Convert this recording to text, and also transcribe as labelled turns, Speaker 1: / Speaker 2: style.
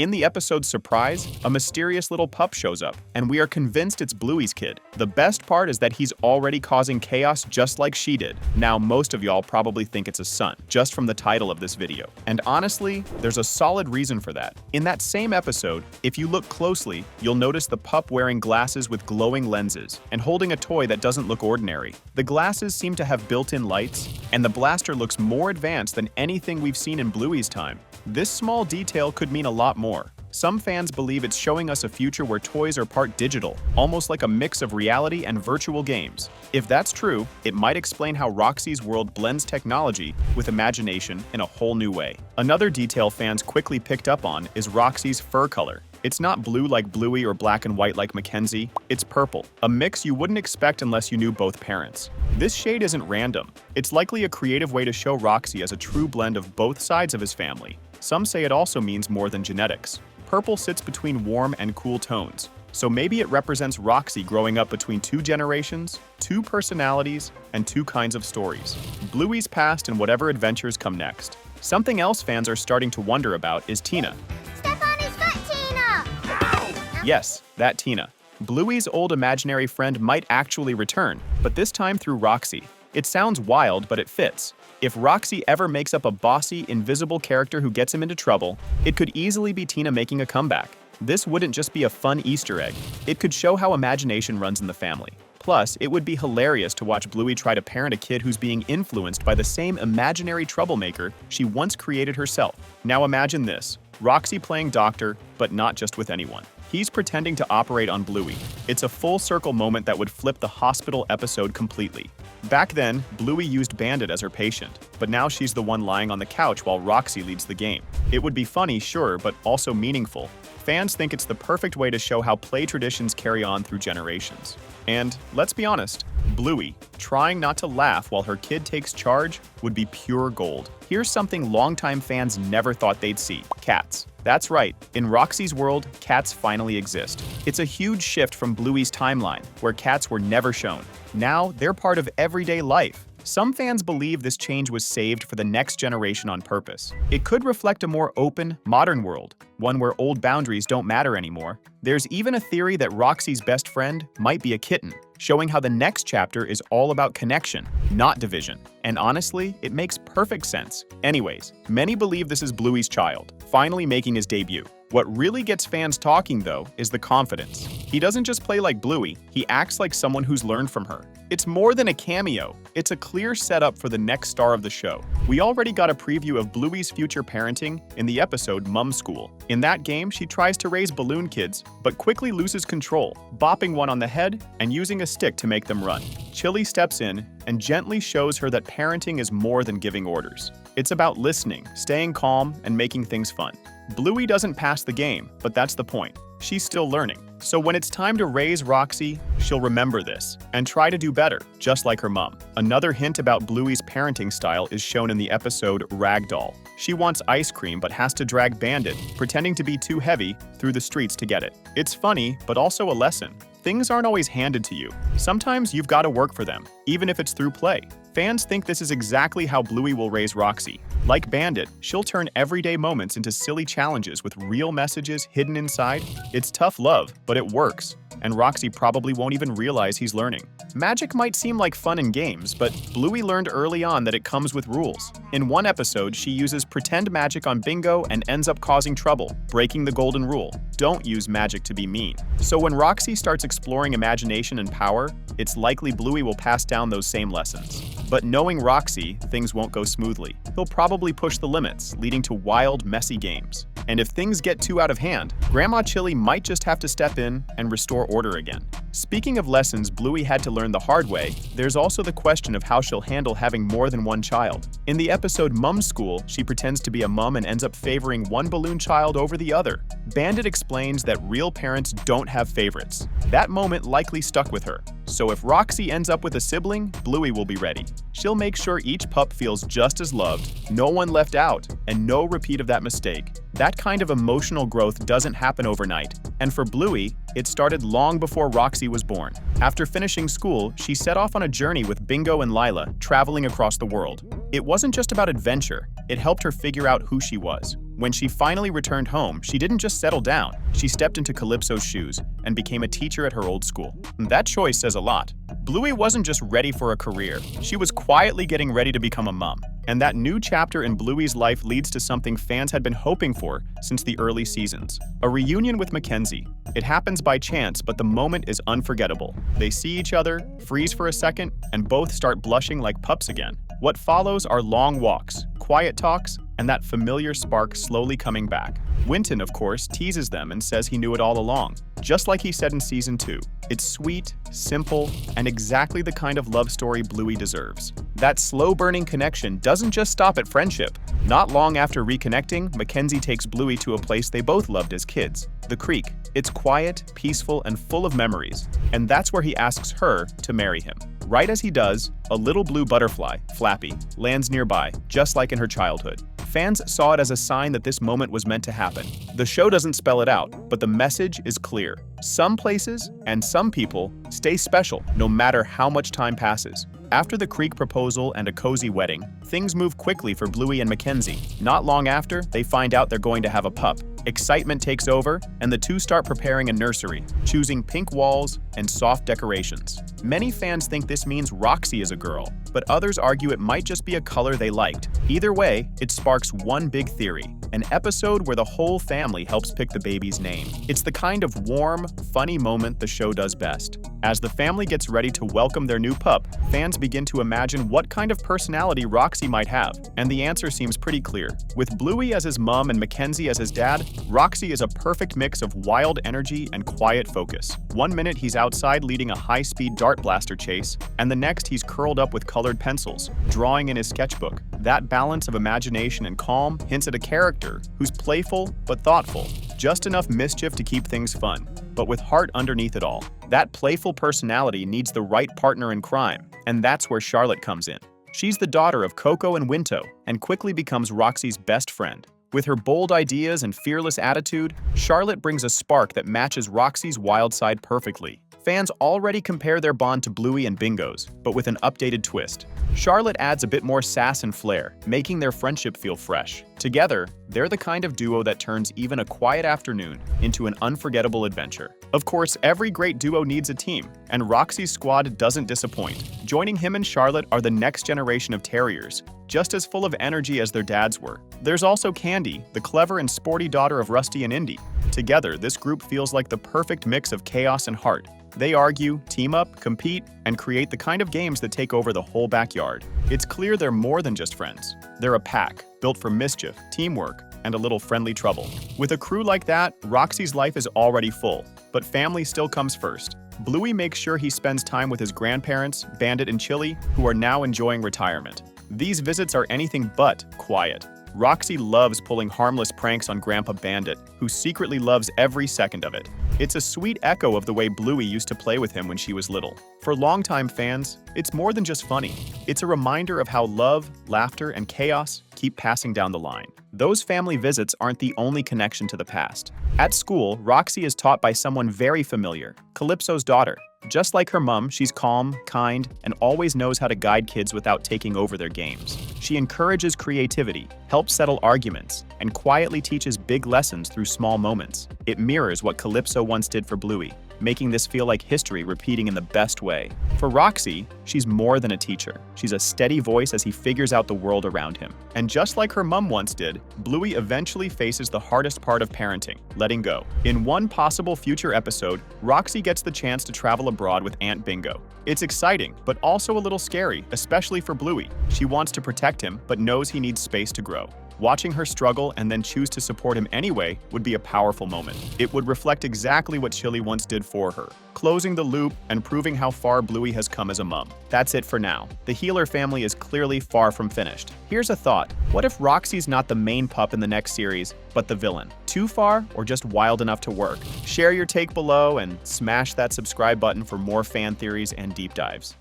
Speaker 1: In the episode's surprise, a mysterious little pup shows up, and we are convinced it's Bluey's kid. The best part is that he's already causing chaos just like she did. Now, most of y'all probably think it's a son, just from the title of this video. And honestly, there's a solid reason for that. In that same episode, if you look closely, you'll notice the pup wearing glasses with glowing lenses and holding a toy that doesn't look ordinary. The glasses seem to have built-in lights, and the blaster looks more advanced than anything we've seen in Bluey's time. This small detail could mean a lot more. Some fans believe it's showing us a future where toys are part digital, almost like a mix of reality and virtual games. If that's true, it might explain how Roxey's world blends technology with imagination in a whole new way. Another detail fans quickly picked up on is Roxey's fur color. It's not blue like Bluey or black and white like Mackenzie, it's purple, a mix you wouldn't expect unless you knew both parents. This shade isn't random. It's likely a creative way to show Roxey as a true blend of both sides of his family. Some say it also means more than genetics. Purple sits between warm and cool tones, so maybe it represents Roxey growing up between two generations, two personalities, and two kinds of stories. Bluey's past and whatever adventures come next. Something else fans are starting to wonder about is Tina.
Speaker 2: Step on his foot, Tina!
Speaker 1: Yes, that Tina. Bluey's old imaginary friend might actually return, but this time through Roxey. It sounds wild, but it fits. If Roxey ever makes up a bossy, invisible character who gets him into trouble, it could easily be Tina making a comeback. This wouldn't just be a fun Easter egg. It could show how imagination runs in the family. Plus, it would be hilarious to watch Bluey try to parent a kid who's being influenced by the same imaginary troublemaker she once created herself. Now imagine this, Roxey playing doctor, but not just with anyone. He's pretending to operate on Bluey. It's a full-circle moment that would flip the hospital episode completely. Back then, Bluey used Bandit as her patient, but now she's the one lying on the couch while Roxey leads the game. It would be funny, sure, but also meaningful. Fans think it's the perfect way to show how play traditions carry on through generations. And let's be honest, Bluey, trying not to laugh while her kid takes charge, would be pure gold. Here's something longtime fans never thought they'd see: cats. That's right, in Roxey's world, cats finally exist. It's a huge shift from Bluey's timeline, where cats were never shown. Now, they're part of everyday life. Some fans believe this change was saved for the next generation on purpose. It could reflect a more open, modern world, one where old boundaries don't matter anymore. There's even a theory that Roxey's best friend might be a kitten, showing how the next chapter is all about connection, not division. And honestly, it makes perfect sense. Anyways, many believe this is Bluey's child, finally making his debut. What really gets fans talking, though, is the confidence. He doesn't just play like Bluey, he acts like someone who's learned from her. It's more than a cameo, it's a clear setup for the next star of the show. We already got a preview of Bluey's future parenting in the episode Mum School. In that game, she tries to raise balloon kids, but quickly loses control, bopping one on the head and using a stick to make them run. Chili steps in and gently shows her that parenting is more than giving orders. It's about listening, staying calm, and making things fun. Bluey doesn't pass the game, but that's the point. She's still learning. So when it's time to raise Roxey, she'll remember this and try to do better, just like her mom. Another hint about Bluey's parenting style is shown in the episode Ragdoll. She wants ice cream but has to drag Bandit, pretending to be too heavy, through the streets to get it. It's funny, but also a lesson. Things aren't always handed to you. Sometimes you've got to work for them, even if it's through play. Fans think this is exactly how Bluey will raise Roxey. Like Bandit, she'll turn everyday moments into silly challenges with real messages hidden inside. It's tough love, but it works, and Roxey probably won't even realize he's learning. Magic might seem like fun in games, but Bluey learned early on that it comes with rules. In one episode, she uses pretend magic on Bingo and ends up causing trouble, breaking the golden rule: don't use magic to be mean. So when Roxey starts exploring imagination and power, it's likely Bluey will pass down those same lessons. But knowing Roxey, things won't go smoothly. He'll probably push the limits, leading to wild, messy games. And if things get too out of hand, Grandma Chili might just have to step in and restore order again. Speaking of lessons Bluey had to learn the hard way, there's also the question of how she'll handle having more than one child. In the episode Mum School, she pretends to be a mum and ends up favoring one balloon child over the other. Bandit explains that real parents don't have favorites. That moment likely stuck with her. So if Roxey ends up with a sibling, Bluey will be ready. She'll make sure each pup feels just as loved, no one left out, and no repeat of that mistake. That kind of emotional growth doesn't happen overnight, and for Bluey, it started long before Roxey was born. After finishing school, she set off on a journey with Bingo and Lila, traveling across the world. It wasn't just about adventure, it helped her figure out who she was. When she finally returned home, she didn't just settle down, she stepped into Calypso's shoes and became a teacher at her old school. That choice says a lot. Bluey wasn't just ready for a career, she was quietly getting ready to become a mom. And that new chapter in Bluey's life leads to something fans had been hoping for since the early seasons. A reunion with Mackenzie. It happens by chance, but the moment is unforgettable. They see each other, freeze for a second, and both start blushing like pups again. What follows are long walks, quiet talks, and that familiar spark slowly coming back. Winton, of course, teases them and says he knew it all along, just like he said in Season 2. It's sweet, simple, and exactly the kind of love story Bluey deserves. That slow-burning connection doesn't just stop at friendship. Not long after reconnecting, Mackenzie takes Bluey to a place they both loved as kids, the creek. It's quiet, peaceful, and full of memories, and that's where he asks her to marry him. Right as he does, a little blue butterfly, Flappy, lands nearby, just like in her childhood. Fans saw it as a sign that this moment was meant to happen. The show doesn't spell it out, but the message is clear. Some places and some people stay special no matter how much time passes. After the creek proposal and a cozy wedding, things move quickly for Bluey and Mackenzie. Not long after, they find out they're going to have a pup. Excitement takes over, and the two start preparing a nursery, choosing pink walls and soft decorations. Many fans think this means Roxey is a girl, but others argue it might just be a color they liked. Either way, it sparks one big theory, an episode where the whole family helps pick the baby's name. It's the kind of warm, funny moment the show does best. As the family gets ready to welcome their new pup, fans begin to imagine what kind of personality Roxey might have, and the answer seems pretty clear. With Bluey as his mom and Mackenzie as his dad, Roxey is a perfect mix of wild energy and quiet focus. One minute he's outside leading a high-speed dart blaster chase, and the next he's curled up with colored pencils, drawing in his sketchbook. That balance of imagination and calm hints at a character who's playful but thoughtful, just enough mischief to keep things fun, but with heart underneath it all. That playful personality needs the right partner in crime, and that's where Charlotte comes in. She's the daughter of Coco and Winto, and quickly becomes Roxey's best friend. With her bold ideas and fearless attitude, Charlotte brings a spark that matches Roxey's wild side perfectly. Fans already compare their bond to Bluey and Bingo's, but with an updated twist. Charlotte adds a bit more sass and flair, making their friendship feel fresh. Together, they're the kind of duo that turns even a quiet afternoon into an unforgettable adventure. Of course, every great duo needs a team, and Roxey's squad doesn't disappoint. Joining him and Charlotte are the next generation of terriers, just as full of energy as their dads were. There's also Candy, the clever and sporty daughter of Rusty and Indy. Together, this group feels like the perfect mix of chaos and heart. They argue, team up, compete, and create the kind of games that take over the whole backyard. It's clear they're more than just friends. They're a pack, built for mischief, teamwork, and a little friendly trouble. With a crew like that, Roxey's life is already full, but family still comes first. Bluey makes sure he spends time with his grandparents, Bandit and Chili, who are now enjoying retirement. These visits are anything but quiet. Roxey loves pulling harmless pranks on Grandpa Bandit, who secretly loves every second of it. It's a sweet echo of the way Bluey used to play with him when she was little. For longtime fans, it's more than just funny. It's a reminder of how love, laughter, and chaos keep passing down the line. Those family visits aren't the only connection to the past. At school, Roxey is taught by someone very familiar, Calypso's daughter. Just like her mom, she's calm, kind, and always knows how to guide kids without taking over their games. She encourages creativity, helps settle arguments, and quietly teaches big lessons through small moments. It mirrors what Calypso once did for Bluey, making this feel like history repeating in the best way. For Roxey, she's more than a teacher. She's a steady voice as he figures out the world around him. And just like her mom once did, Bluey eventually faces the hardest part of parenting, letting go. In one possible future episode, Roxey gets the chance to travel abroad with Aunt Bingo. It's exciting, but also a little scary, especially for Bluey. She wants to protect him, but knows he needs space to grow. Watching her struggle and then choose to support him anyway would be a powerful moment. It would reflect exactly what Chili once did for her, closing the loop and proving how far Bluey has come as a mom. That's it for now. The Healer family is clearly far from finished. Here's a thought. What if Roxey's not the main pup in the next series, but the villain? Too far or just wild enough to work? Share your take below and smash that subscribe button for more fan theories and deep dives.